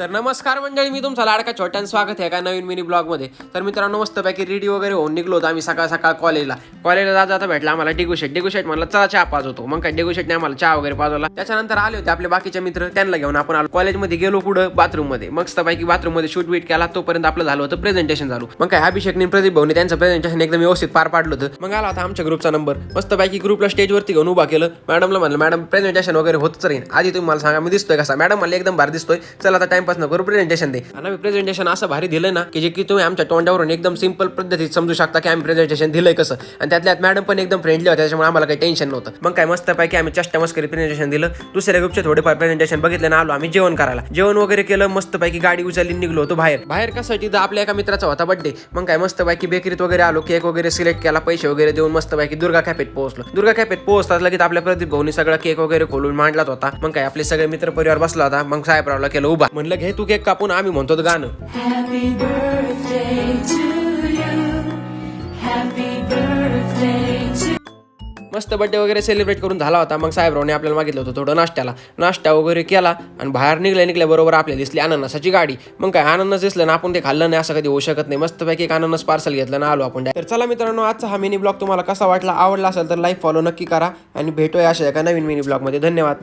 तर नमस्कार मंडळी, मी तुमचा लाडका छोट्यान स्वागत आहे एका नवीन मिनी ब्लॉगमध्ये. तर मित्रांनो, मस्तपैकी रेडी वगैरे होऊन निघलो होतो आम्ही सकाळ सकाळ कॉलेजला जाता भेटला आम्हाला डिगू शेट म्हणलं चला चहा पाजवतो. मग काय डिगू शेटने आम्हाला चहा वगैरे पाजवला. त्याच्यानंतर आले होते आपले बाकीचे मित्र, त्यांना घेऊन आपण आलो कॉलेजमध्ये. गेलो पुढं बाथरूममध्ये, मस्तपैकी बाथरूममध्ये शूट बीट केला. तोपर्यंत आपलं झालं होतं प्रेझेंटेशन झालं. मग काय अभिषेकने प्रदीप भाऊने त्यांचं प्रेझेंटेशन एकदम व्यवस्थित पार पाडलं होतं. मग आला होता आमच्या ग्रुपचा नंबर. मस्तपैकी ग्रुपला स्टेजवरती घेऊन उभा केलं. मॅडमला म्हणलं मॅडम प्रेझेंटेशन वगैरे होतच राहील, आधी तुम्ही मला सांगा मी दिसतोय कसा. मॅडम मला एकदम भारी दिसतोय, चला आता टाइमपास न करू, प्रेझेंटेशन दे. आणि आम्ही प्रेझेंटेशन असं भारी दिलं ना की जे की तुम्ही आमच्या तोंडावरून एकदम सिंपल पद्धतीत समजू शकता की आम्ही प्रेझेंटेशन दिलंय कसं. आणि त्यातल्यात मॅडम पण एकदम फ्रेंडली होत्या, त्याच्यामुळे आम्हाला काही टेन्शन नव्हतं. मग काय मस्तपैकी आम्ही चष्टा मस्करी प्रेझेंटेशन दिलं. दुसऱ्या ग्रुपचे थोडेफार प्रेझेंटेशन बघितलं ना आलो आम्ही जेवण करायला. जेवण वगैरे केलं, मस्तपैकी गाडी उचलली निघलो होतो बाहेर कशासाठी तर आपल्या एका मित्राचा होता बर्थडे. मग काय मस्तपैकी बेकरीत वगैरे आलो, केक वगैरे सिलेक्ट केला, पैसे वगैरे देऊन मस्तपैकी दुर्गा कॅफेत पोहोचलो. दुर्गा कॅफेत पोहोचतात लगेच आपल्या प्रदीप भाऊनी सगळा केक वगैरे खोलून मांडलाच होता. मग काय आपले सगळे मित्र परिवार बसला होता. मग साहेबरावला केलं उभा, म्हणलं घे तू केक कापून, आम्ही म्हणतो गाणं Happy birthday to you. Happy birthday to मस्त बर्थडे वगैरे सेलिब्रेट करून झाला होता. मग साहेबरावने आपल्याला मागितलं होतं थोडं नाश्ता वगैरे केला आणि बाहेर निघल्या बरोबर आपल्याला दिसली अननसाची गाडी. मग काय अननस दिसलं ना, आपण ते खाल्लं नाही असं कधी होऊ शकत नाही. मस्तपैकी एक अननस पार्सल घेतलं ना आलो आपण. तर चला मित्रांनो, आजचा हा मिनी ब्लॉग तुम्हाला कसा वाटला, आवडला असेल तर लाईक फॉलो नक्की करा आणि भेटूया अशा एका नवीन मिनी ब्लॉगमध्ये. धन्यवाद.